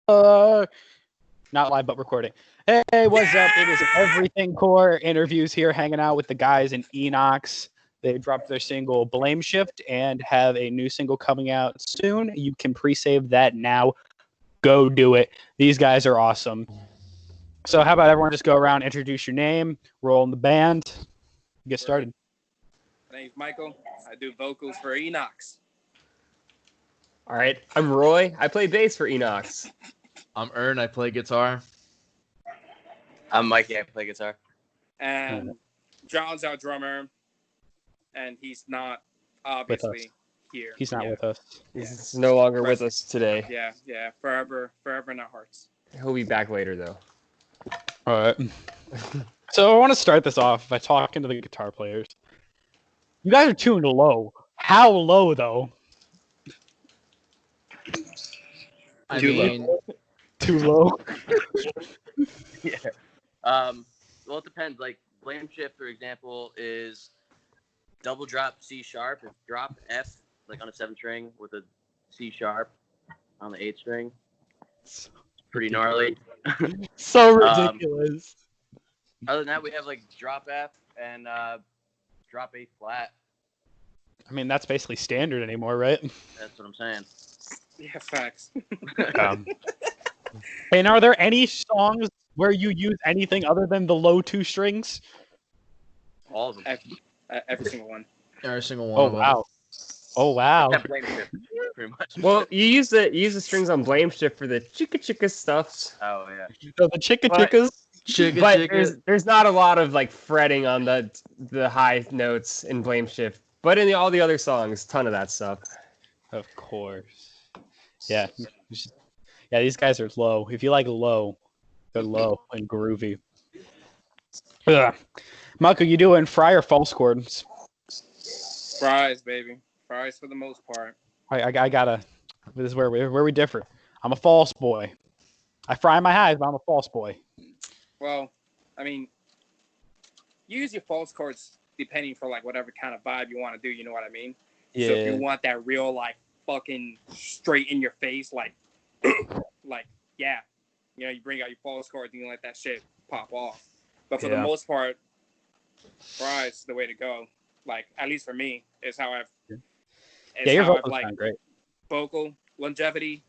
Not live, but recording. Hey, what's up? It is Everything Core Interviews here, hanging out with the guys in Enox. They dropped their single Blame Shift and have a new single coming out soon. You can pre-save that now. Go do it. These guys are awesome. So how about everyone just go around, introduce your name, roll in the band, get started. My name's Michael. I do vocals for Enox. All right, I'm Roy. I play bass for Enox. I'm Ern. I play guitar. I'm Mikey. I play guitar. And John's our drummer. And he's not obviously here. He's not with us. He's no longer with us today. Yeah. Forever in our hearts. He'll be back later, though. All right. So I want to start this off by talking to the guitar players. You guys are tuned low. How low, though? Too low. Yeah. Well, it depends. Like Blame Shift, for example, is double drop C sharp. It's drop F, like on a 7 string with a C sharp on the 8 string. It's pretty gnarly. So ridiculous. Other than that, we have like drop F and drop A flat. I mean, that's basically standard anymore, right? That's what I'm saying. Yeah, facts. Hey, now, are there any songs where you use anything other than the low 2 strings? All of them. Every single one. Every single one. Oh wow. Except Blame Shift, pretty much. Well, you use the strings on Blame Shift for the chicka stuffs. Oh yeah. So the chickas. But there's not a lot of like fretting on the high notes in Blame Shift. But in all the other songs, ton of that stuff. Of course. Yeah. Yeah, these guys are low. If you like low, they're low and groovy. Ugh. Michael, you doing fry or false chords? Fries, baby. Fries for the most part. I gotta. This is where we differ. I'm a false boy. I fry my highs, but I'm a false boy. Well, I mean, use your false chords depending for like whatever kind of vibe you want to do. You know what I mean? Yeah. So if you want that real like fucking straight in your face, like yeah, you know, you bring out your false chords and you let that shit pop off. But for the most part, fries the way to go. Like at least for me, is how I've. Your vocals sound great. Vocal longevity,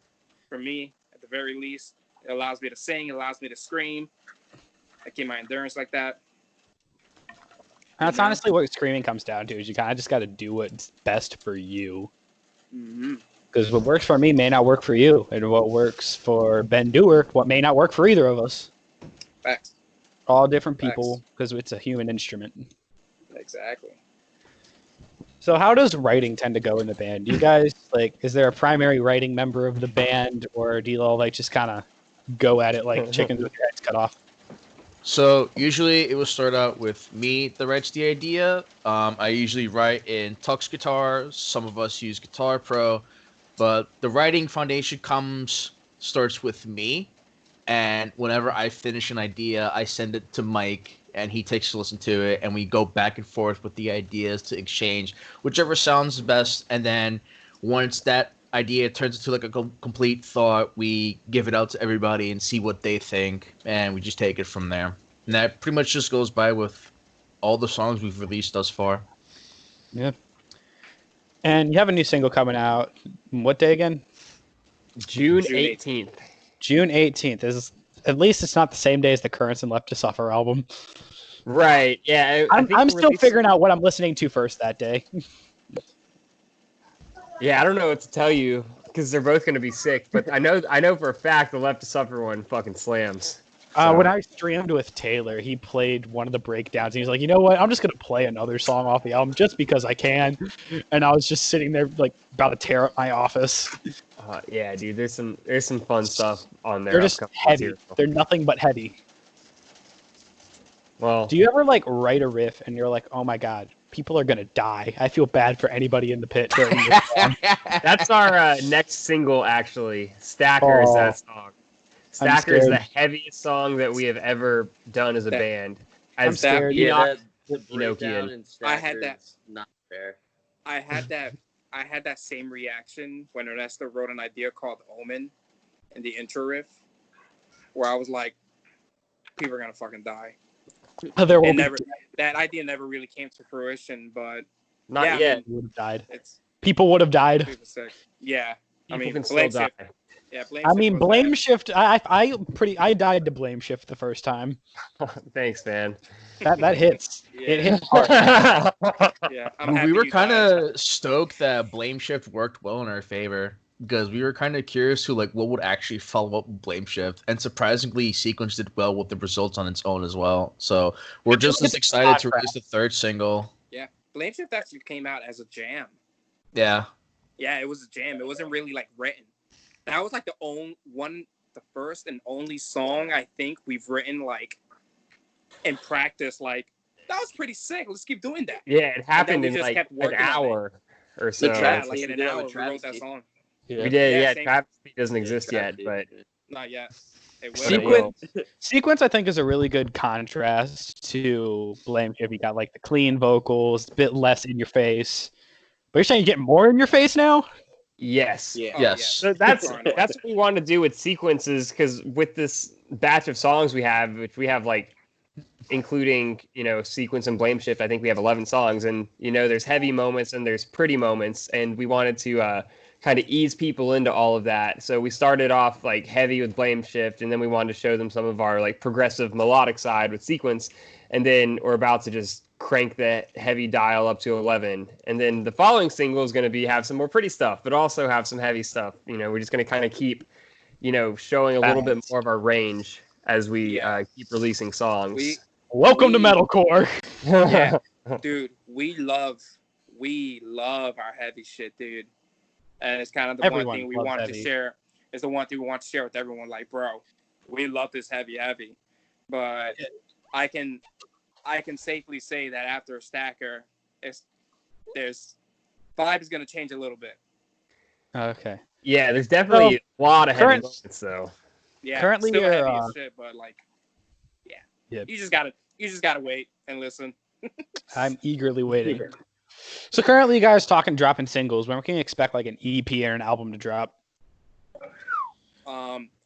for me, at the very least, it allows me to sing, it allows me to scream. I keep my endurance like that. That's honestly what screaming comes down to. Is you kind of just got to do what's best for you. Because what works for me may not work for you, and what works for Ben Dewar, what may not work for either of us. Facts. All different people, because it's a human instrument. Exactly. So how does writing tend to go in the band? Do you guys, like, is there a primary writing member of the band, or do you all, like, just kind of go at it like chickens with their heads cut off? So usually it will start out with me that writes the idea. I usually write in Tux Guitar. Some of us use Guitar Pro. But the writing foundation starts with me. And whenever I finish an idea, I send it to Mike. And he takes a listen to it, and we go back and forth with the ideas to exchange whichever sounds best. And then once that idea turns into like a complete thought, we give it out to everybody and see what they think, and we just take it from there. And that pretty much just goes by with all the songs we've released thus far. Yeah. And you have a new single coming out. What day again? June 18th. June 18th. At least it's not the same day as the Currents and Left to Suffer album. Right. Yeah. I'm still figuring out what I'm listening to first that day. Yeah, I don't know what to tell you because they're both going to be sick. But I know for a fact the Left to Suffer one fucking slams. So. When I streamed with Taylor, he played one of the breakdowns. And he was like, you know what? I'm just going to play another song off the album just because I can. And I was just sitting there like about to tear up my office. Yeah, dude. There's some fun stuff on there. They're just heavy. They're nothing but heavy. Well, do you ever like write a riff and you're like, oh my god, people are gonna die? I feel bad for anybody in the pit during this song. That's our next single, actually. Stacker is that song. Stacker is the heaviest song that we have ever done as a band. I'm scared. The breakdown in Stacker is not fair. I had that same reaction when Ernesto wrote an idea called Omen, in the intro riff, where I was like, people are gonna fucking die. There will And be never that idea never really came to fruition, but Not yeah, I yet. mean, would have died. it's People would have died. super sick. Yeah, People I mean, can still Blame die. Shift. Yeah, Blame I Shift mean, was Blame bad. Shift. I died to Blame Shift the first time. Thanks, man. That hits. It Yeah, hits hard. yeah. I'm happy We were you kind died. of stoked that Blame Shift worked well in our favor because we were kind of curious to like what would actually follow up with Blame Shift, and surprisingly, Sequence did well with the results on its own as well. So we're just as excited to release the third single. Yeah, Blame Shift actually came out as a jam. Yeah, Yeah, it was a jam. It wasn't really like written. That was like the first and only song I think we've written like in practice. Like that was pretty sick. Let's keep doing that. Yeah, it happened we in just like kept an working on it. hour or so. Yeah, Travesty, like in we an did it hour with we wrote that Travesty. song. We did, Yeah, yeah. same. Travesty doesn't exist yet, Travesty. but Not yet. It will. But it will. Sequence, I think, is a really good contrast to Blame Shift. You got like the clean vocals, a bit less in your face. But you're saying you get more in your face now? yes. Yeah. Oh, Yes. So that's Far and away. what we want to do with sequences, because with this batch of songs we have, which we have like, including Sequence and Blame Shift, I think we have 11 songs, and there's heavy moments and there's pretty moments, and we wanted to kind of ease people into all of that. So we started off like heavy with Blame Shift, and then we wanted to show them some of our like progressive melodic side with Sequence, and then we're about to just crank the heavy dial up to 11, and then the following single is going to have some more pretty stuff but also have some heavy stuff. We're just going to kind of keep showing a little bit more of our range as we keep releasing songs. Welcome to metalcore. Yeah, dude, we love our heavy shit, dude, and it's kind of the Everyone one thing we loves wanted heavy. to share. It's the one thing we want to share with everyone. Like, bro, we love this heavy, but I can safely say that after Stacker, there's vibe is gonna change a little bit. Okay. Yeah, there's definitely a lot of heavy current- moments though. Yeah, Currently still you're, heavy as shit, but like, yeah, Yep. you just gotta wait and listen. I'm eagerly waiting. So currently, you guys dropping singles. When can we expect like an EP or an album to drop?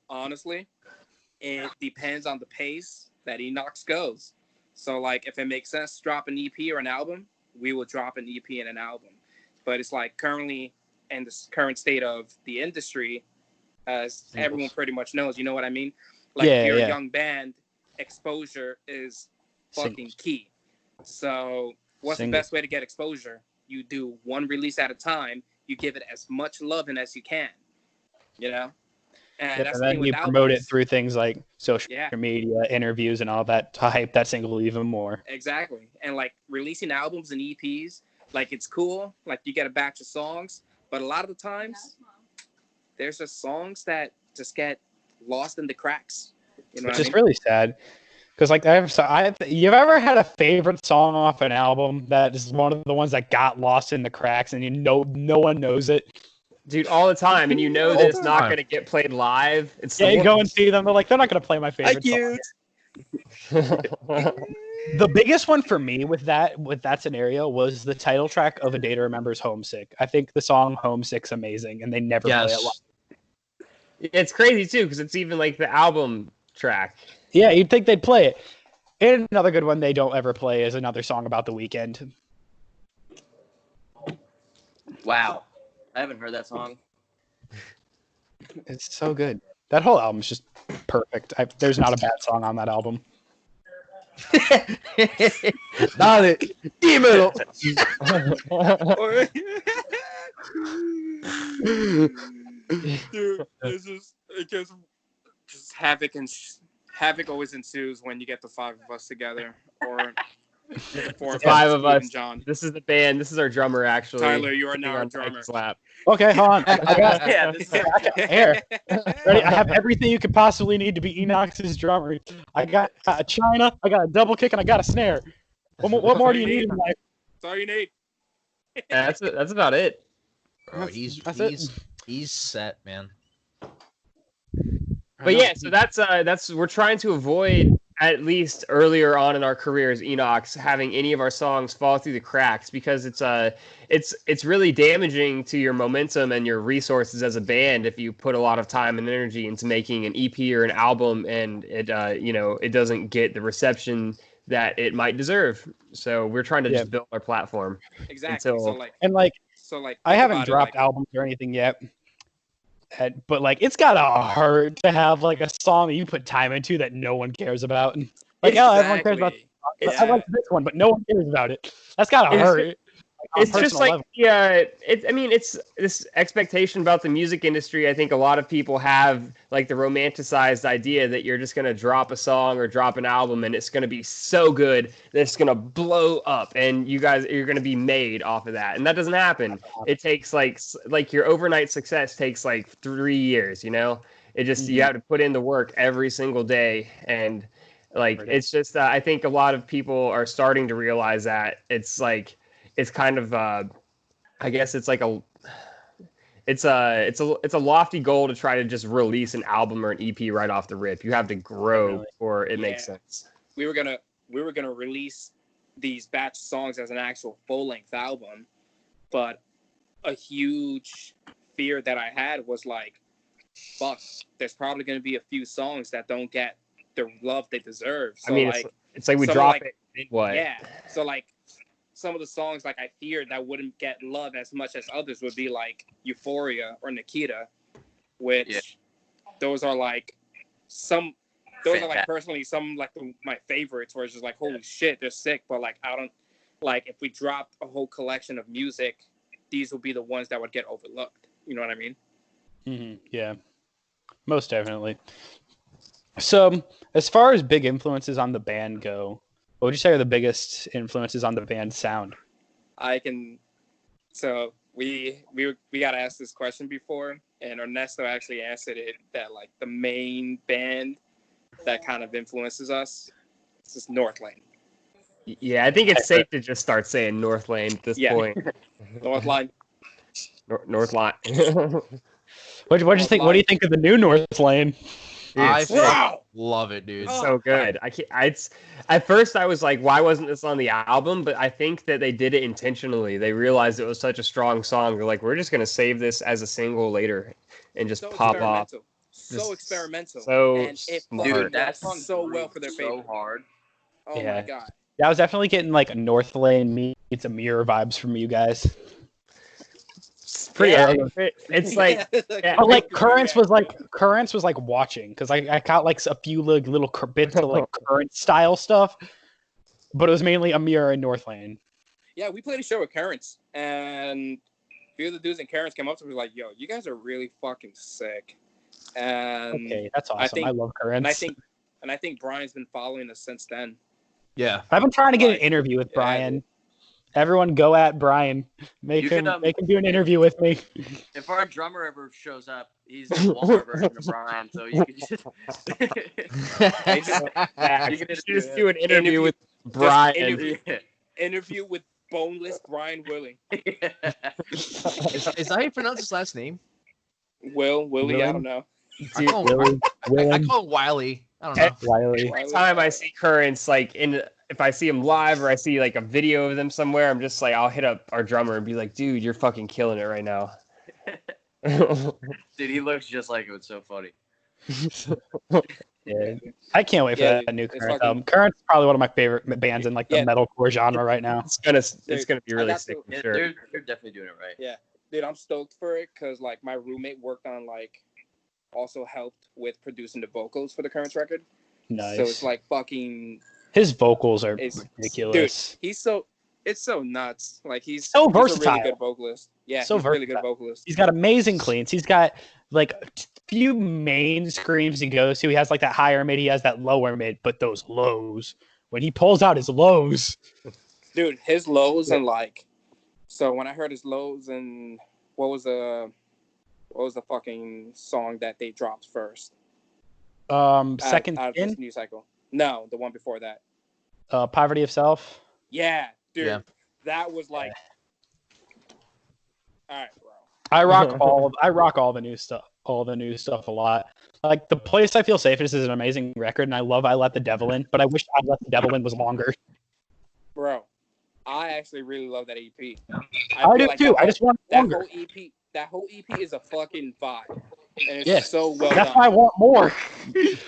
Honestly, it depends on the pace that Enox goes. So like, if it makes sense to drop an EP or an album, we will drop an EP and an album. But it's like currently in the current state of the industry, as everyone pretty much knows, you know what I mean? Like, if you're a young band, exposure is fucking Singles. key. So what's the best way to get exposure? You do one release at a time. You give it as much loving as you can, And that's the then thing with you promote it albums. through things like social Yeah. media, interviews, and all that to hype that single even more. Exactly. And like releasing albums and EPs, like it's cool. Like you get a batch of songs, but a lot of the times there's just songs that just get lost in the cracks. You know Which what I is mean? really sad. Because like you've ever had a favorite song off an album that is one of the ones that got lost in the cracks and no one knows it? Dude, all the time, and that it's not going to get played live. It's Yeah, you go and see them. They're like, they're not going to play my favorite song. The biggest one for me with that scenario was the title track of A Day to Remember's Homesick. I think the song Homesick's amazing, and they never play it live. It's crazy too, because it's even like the album track. Yeah, you'd think they'd play it. And another good one they don't ever play is another song about the weekend. Wow. I haven't heard that song. It's so good. That whole album's just perfect. There's not a bad song on that album. not it. Email. Dude, this is just havoc always ensues when you get the five of us together, or four of Five us, of us. John. This is the band. This is our drummer, actually. Tyler, you are Sitting now our on drummer. Mike's lap. Okay, hold on. Yeah, this is Here. Ready? I have everything you could possibly need to be Enox's drummer. I got a China, I got a double kick, and I got a snare. What more do you need in life? That's all you need. Yeah, that's about it. Bro, That's it. he's set, man. But yeah, so that's we're trying to avoid at least earlier on in our careers, Enox, having any of our songs fall through the cracks because it's really damaging to your momentum and your resources as a band if you put a lot of time and energy into making an EP or an album and it doesn't get the reception that it might deserve. So we're trying to just build our platform. Exactly. I haven't dropped albums or anything yet. But like, it's gotta hurt to have like a song that you put time into that no one cares about. Like, everyone cares about. I like this one, but no one cares about it. That's gotta hurt. It's just like it's this expectation about the music industry. I think a lot of people have like the romanticized idea that you're just gonna drop a song or drop an album and it's gonna be so good that it's gonna blow up and you're gonna be made off of that, and that doesn't happen. It takes like your overnight success takes like 3 years. It just you have to put in the work every single day, and like it's just I think a lot of people are starting to realize that it's kind of I guess it's like it's a lofty goal to try to just release an album or an EP right off the rip. You have to grow before it makes sense. We were gonna release these batch songs as an actual full-length album, but a huge fear that I had was like, fuck, there's probably gonna be a few songs that don't get the love they deserve. So it's like we drop it in what? Yeah. So like some of the songs like I feared that wouldn't get love as much as others would be like Euphoria or Nikita, which those are like personally some like my favorites where it's just like, holy shit, they're sick, but like I don't like if we dropped a whole collection of music, these would be the ones that would get overlooked. You know what I mean? Mm-hmm. Yeah, most definitely. So as far as big influences on the band go, what would you say are the biggest influences on the band's sound? So we got asked this question before, and Ernesto actually answered it that like the main band that kind of influences us is Northlane. Yeah, I think it's safe to just start saying Northlane at this point. Northline. Northline. What do you think? What do you think of the new Northlane? I love it, dude. It's so good. At first I was like, why wasn't this on the album? But I think that they did it intentionally. They realized it was such a strong song. They're like, we're just gonna save this as a single later and just pop off. So experimental. So smart. That's so well for their favorite. So hard. Oh my god. Yeah, I was definitely getting like a Northlane meets a Mirror vibes from you guys. Pretty it's like but like Currents was like watching because I got like a few little bits of like Current style stuff, but it was mainly Amir and Northlane. Yeah, we played a show with Currents, and a few of the dudes in Currents came up to me like, "Yo, you guys are really fucking sick." And okay, that's awesome. I love Currents. And I think Brian's been following us since then. Yeah, I've been trying to get an interview with Brian. Everyone go at Brian. Make him do an interview with me. If our drummer ever shows up, he's the Walmart version of Brian, so you can just do an interview with Brian. Interview with boneless Brian Willing. Is that how you pronounce his last name? Willie, I don't know. I call him Wiley. I don't know. Wiley. Every time I see Currents, like if I see him live or I see like a video of them somewhere, I'm just like, I'll hit up our drummer and be like, dude, you're fucking killing it right now. Dude, he looks just like it. It's so funny. Yeah. I can't wait for that new Currents album. Currents is probably one of my favorite bands in like the metalcore genre right now. It's gonna be really sick for sure. They're definitely doing it right. Yeah, dude, I'm stoked for it because like my roommate worked on like also helped with producing the vocals for the Currents record. Nice. So it's like fucking. His vocals are ridiculous. Dude, it's so nuts. Like he's so versatile. He's a really good vocalist. Yeah, so he's a really good vocalist. He's got amazing cleans. He's got like few main screams he goes to. He has like that higher mid. He has that lower mid, but those lows. When he pulls out his lows, dude, his lows and like. So when I heard his lows and what was the fucking song that they dropped first? Second out of this new cycle. No, the one before that. Poverty of Self. Yeah, dude. Yeah. That was like. All right, bro. I rock all the new stuff. All the new stuff a lot. Like the place I feel safest is an amazing record, and I love I Let the Devil In, but I wish I Let the Devil In was longer. Bro, I actually really love that EP. I do too. I just want that longer. whole EP. That whole EP is a fucking vibe, and it's Yeah. so well That's done. why I want more.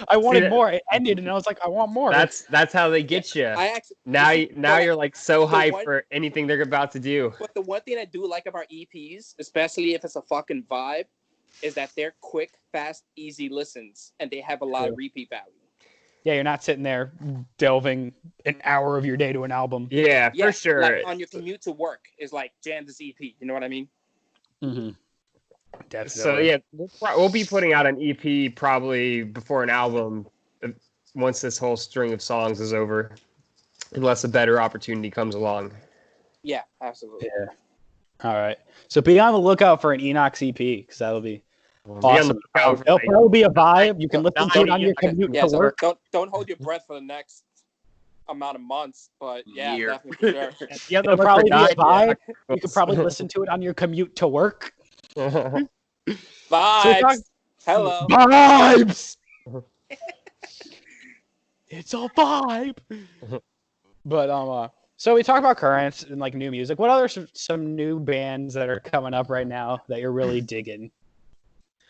I wanted more. It ended, and I was like, I want more. That's how they get you. I actually Now you're like so hyped one- for anything they're about to do. But the one thing I do like about EPs, especially if it's a fucking vibe, is that they're quick, fast, easy listens, and they have a lot of repeat value. Yeah, you're not sitting there delving an hour of your day to an album. Yeah, for sure. Like on your commute to work is like jam this EP. You know what I mean? Mm-hmm. Definitely. So yeah, we'll be putting out an EP probably before an album once this whole string of songs is over, unless a better opportunity comes along. Yeah, absolutely. Yeah. All right. So be on the lookout for an Enox EP because that'll be awesome. It'll probably be a vibe. You can listen to it on your commute to work. Don't hold your breath for the next amount of months, but yeah, Year. definitely for sure. It'll probably be a vibe. You could probably listen to it on your commute to work. Vibes. Hello. Vibes. It's a vibe. But so we talk about currents and like new music. What other some new bands that are coming up right now that you're really digging?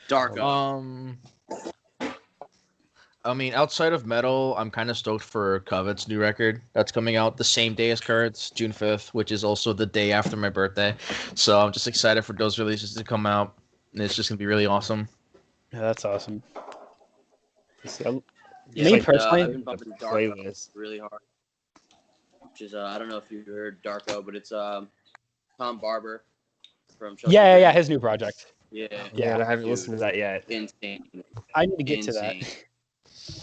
Darko. I mean, outside of metal, I'm kind of stoked for Covet's new record that's coming out the same day as Currents, June 5th, which is also the day after my birthday. So I'm just excited for those releases to come out, and it's just gonna be really awesome. Yeah, that's awesome. So, Me personally, I've been bumping Darko really hard. Which is I don't know if you heard Darko, but it's Tom Barber from Chelsea. yeah, his new project. Yeah, I haven't listened to that yet. Insane. I need to get to that.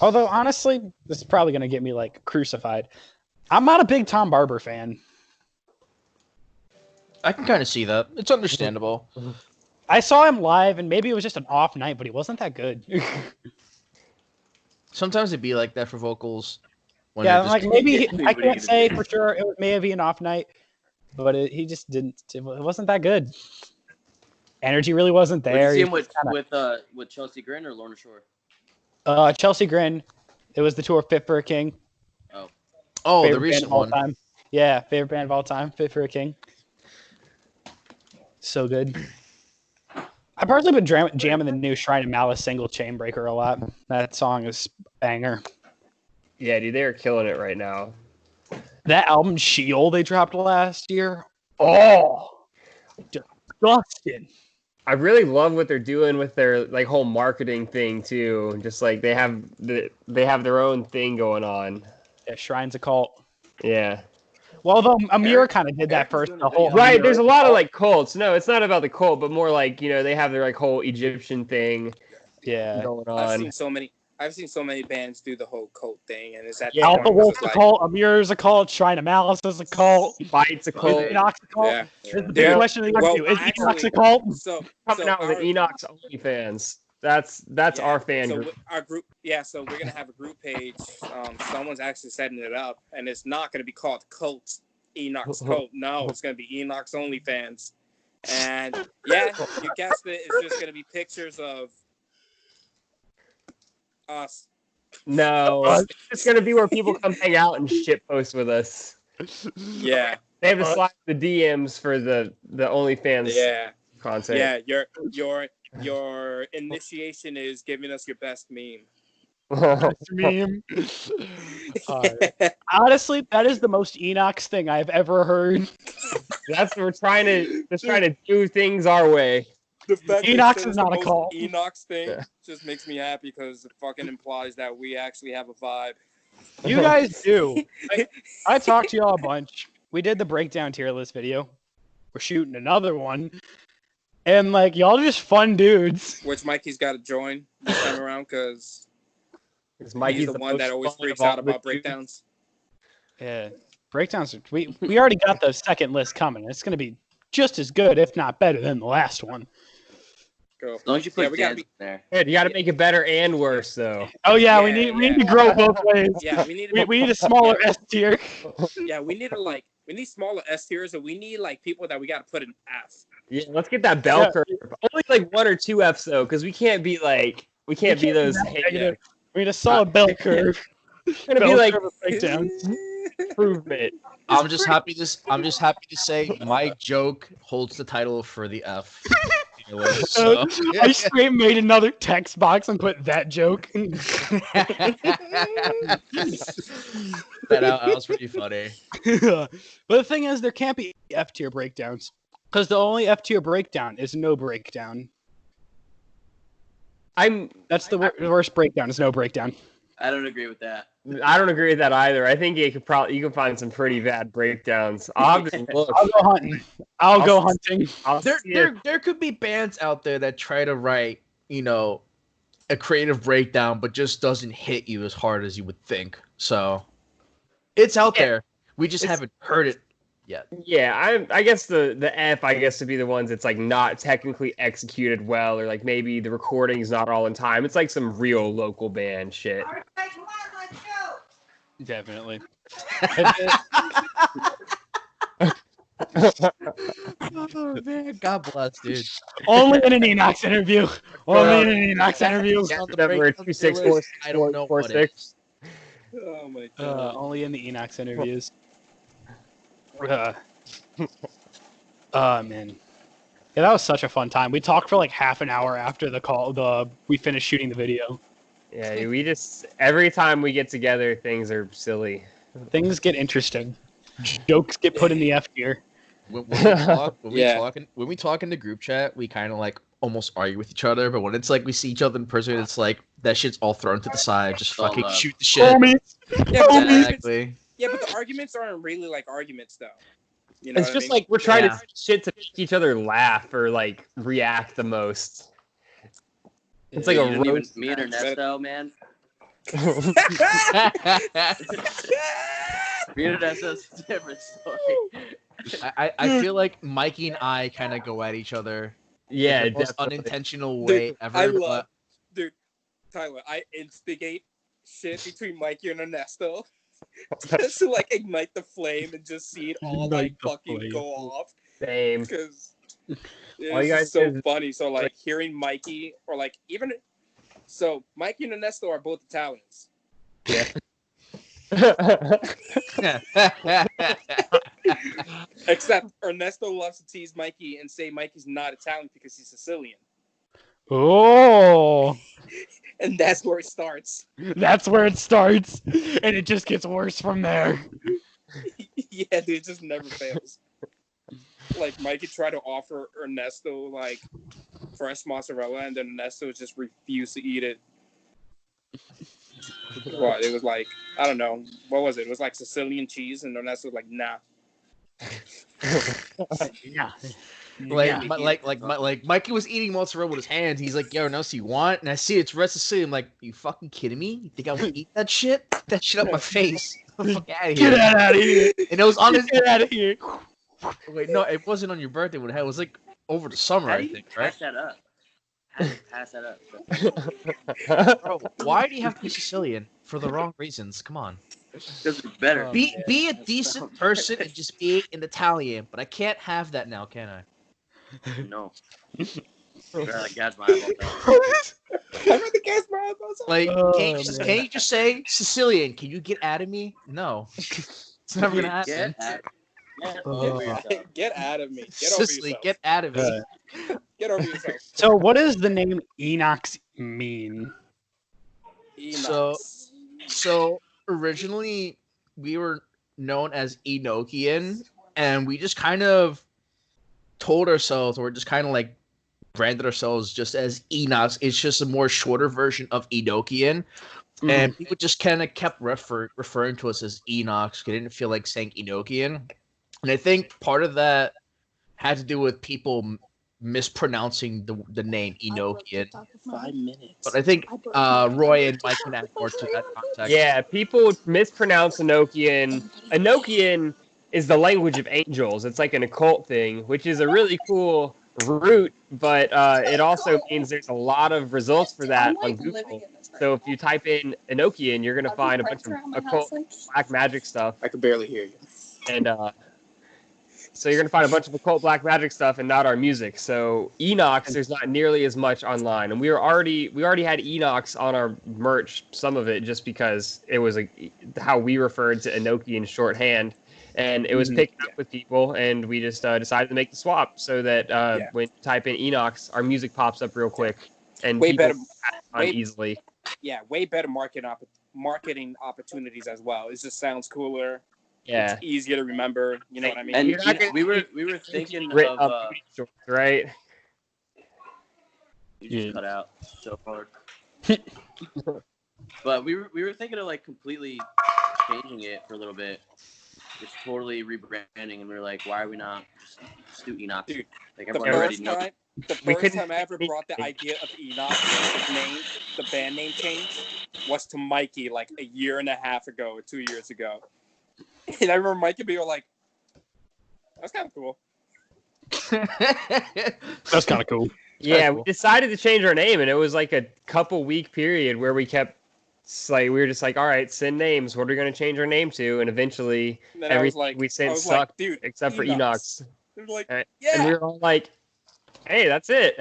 Although honestly, this is probably gonna get me like crucified. I'm not a big Tom Barber fan. I can kind of see that. It's understandable. I saw him live, and maybe it was just an off night, but he wasn't that good. Sometimes it'd be like that for vocals. When Yeah, they're just- like maybe I Nobody can't can say do for sure it may have been an off night, but he just didn't. It wasn't that good. Energy really wasn't Did there. you see him He just with Chelsea Grin or Lorna Shore? Chelsea Grin. It was the tour Fit for a King. oh, the Favorite band recent of all one. time. Yeah, favorite band of all time. Fit for a King. So good. I've personally been jamming the new Shrine of Malice single Chainbreaker a lot. That song is banger. Yeah, dude, they are killing it right now. That album Sheol they dropped last year. Oh, disgusting. I really love what they're doing with their like whole marketing thing too. Just like they have their own thing going on. Yeah, Shrine's a cult. Yeah. Well, though Amir kind of did that Eric's first. doing The a whole video. Right, Amir there's a lot of cult. like cults. No, it's not about the cult, but more like, they have their like whole Egyptian thing Yeah. going I've on. seen so many bands do the whole cult thing, and it's at Yeah, the Alpha point where Wolf's it's a like, cult. Amir's a cult. Shrine of Malice is a cult. Fight's a cult. Is Enox a cult? yeah. This is the Dude, big question of the well, interview. Is Enox a actually- cult? So Coming out with an Enox OnlyFans. That's yeah, our fan so group. our group, yeah. So we're gonna have a group page. Someone's actually setting it up, and it's not gonna be called Cult Enox Cult. No, it's gonna be Enox OnlyFans. And yeah, you guessed it. It's just gonna be pictures of us. No, it's gonna be where people come hang out and shit post with us. Yeah, They have to slide the DMs for the OnlyFans yeah, content. yeah. Your initiation is giving us your best meme. Meme. Honestly, that is the most Enox thing I've ever heard. That's we're trying to do things our way. The fact that Enox it's is the not a most cult. Enox thing Yeah. just makes me happy because it fucking implies that we actually have a vibe. You guys do. I talked to y'all a bunch. We did the breakdown tier list video. We're shooting another one. And like y'all are just fun dudes. Which Mikey's got to join this time around because Mikey's he's the one that most always fun freaks of all out about the dudes. breakdowns. Yeah. Breakdowns are, we already got the second list coming. It's gonna be just as good, if not better, than the last one. Go. As long as you put Yeah, we gotta dance in there. Good, you got to make it better and worse though. Oh yeah, we Yeah, need to grow both ways. Yeah, we need We need a smaller S tier. yeah, we need smaller S tiers, and we need like people that we got to put in F. Yeah, let's get that bell Yeah. curve. Only like 1 or 2 Fs though, because we can't be like We can't be those. Negative. We need a solid bell curve. It's gonna be Bell like curve of breakdowns. improvement. I'm just happy to say my joke holds the title for the F. So. I straight made another text box and put that joke. That was pretty funny. But the thing is, there can't be F tier breakdowns because the only F tier breakdown is no breakdown. That's the worst breakdown. Is no breakdown. I don't agree with that. I don't agree with that either. I think you can find some pretty bad breakdowns. I'll have to look. I'll go hunting. I'll go hunting. There could be bands out there that try to write, a creative breakdown, but just doesn't hit you as hard as you would think. So it's out there. We just haven't heard it yet. Yeah, I guess the F, I guess, to be the ones that's like not technically executed well, or like maybe the recording's not all in time. It's like some real local band shit. Definitely. Oh, man, God bless, dude. Only in an Enox interview. Only in an Enox interview. Number 264. I don't know what it is. Oh my god. Only in the Enox interviews. Man. Yeah, that was such a fun time. We talked for like half an hour after we finished shooting the video. Yeah, every time we get together, things are silly. Things get interesting. Jokes get put in the F tier. When we talk in the group chat, we kind of like almost argue with each other. But when it's like we see each other in person, it's like that shit's all thrown to the side. Just fucking shoot the shit. Exactly. Yeah, but the arguments aren't really like arguments, though. It's just like we're trying to do shit to make each other laugh or like react the most. It's like a roast. Me and Ernesto, man. Me and Ernesto's a different story. I feel like Mikey and I kind of go at each other. Yeah, in the most unintentional way ever. Dude, Tyler, I instigate shit between Mikey and Ernesto. Just to like ignite the flame and just see it all like fucking go off. Same. Because it's so funny. So like hearing Mikey or like even Mikey and Ernesto are both Italians. Yeah. Except Ernesto loves to tease Mikey and say Mikey's not Italian because he's Sicilian. Oh. And that's where it starts. That's where it starts. And it just gets worse from there. Yeah, dude, it just never fails. Like, Mikey tried to offer Ernesto, like, fresh mozzarella, and then Ernesto just refused to eat it. What? It was like, I don't know. What was it? It was like Sicilian cheese, and Ernesto was like, nah. Yeah. Like Mikey was eating mozzarella with his hands. He's like, "Yo, no, so you want?" And I see it's red Sicilian. I'm like, "You fucking kidding me? You think I would eat that shit? Get that shit up my face! Get the fuck out of here! Get out of here! And it was on his. Get out of here! Wait, no, it wasn't on your birthday. When it was like over the summer, I think, right? Pass that up. Pass that up. Bro, why do you have to be Sicilian for the wrong reasons? Come on. Because it's better. Be a decent person and just be an Italian. But I can't have that now, can I? No. Like, gas my eyeballs. Like, can you just say Sicilian? Can you get out of me? No, it's never gonna happen. Get out of me. Get Sicily, get out of me. Get over yourself. So, what does the name Enox mean? Enox. So originally we were known as Enochian, and we just kind of told ourselves, or just kind of like branded ourselves just as Enox. It's just a more shorter version of Enochian. And people just kind of kept referring to us as Enox. They didn't feel like saying Enochian. And I think part of that had to do with people mispronouncing the name Enochian. 5 minutes. But I think Roy and Mike can add more to that context. Yeah, people mispronounce Enochian. Enochian is the language of angels. It's like an occult thing, which is a really cool root, but it also means there's a lot of results for that on Google. So if you type in Enochian, you're going to find a bunch of occult black magic stuff. I could barely hear you. And So you're gonna find a bunch of occult black magic stuff and not our music. So Enox, there's not nearly as much online, and we already had Enox on our merch, some of it just because it was how we referred to Enoki in shorthand, and it was picking up with people, and we just decided to make the swap so that when you type in Enox, our music pops up real quick, and Way people better, on easily. Yeah, way better marketing opportunities as well. It just sounds cooler. Yeah, It's easier to remember. You know what I mean? And You're not gonna we were thinking written of on booty shorts, right? you just cut out so hard. But we were thinking of like completely changing it for a little bit, just totally rebranding, and we were like, why are we not just do Enox? Dude, like the everyone already first knows. time, I ever brought the idea of Enoch, his name, the band name change, was to Mikey like a year and a half ago or 2 years ago. And I remember Mikey being like, that's kind of cool. That's kind of cool. Yeah, cool. we decided to change our name, and it was like a couple week period where we kept we were just like, all right, send names. What are we going to change our name to? And eventually, everything we sent sucked, dude, except for Enox. They were like, And yeah. we were all like, hey, that's it.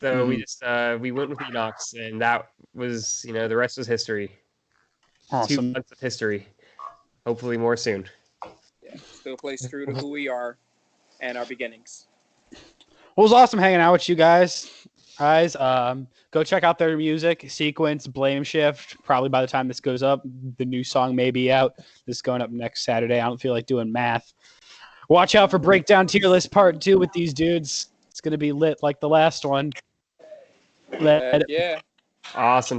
So we just we went with Enox, and that was, the rest was history. Awesome. 2 months of history. Hopefully more soon. Yeah, still plays true to who we are and our beginnings. Well, it was awesome hanging out with you guys. Go check out their music, Sequence, Blame Shift. Probably by the time this goes up, the new song may be out. This is going up next Saturday. I don't feel like doing math. Watch out for Breakdown Tier List Part 2 with these dudes. It's going to be lit like the last one. Yeah. Awesome.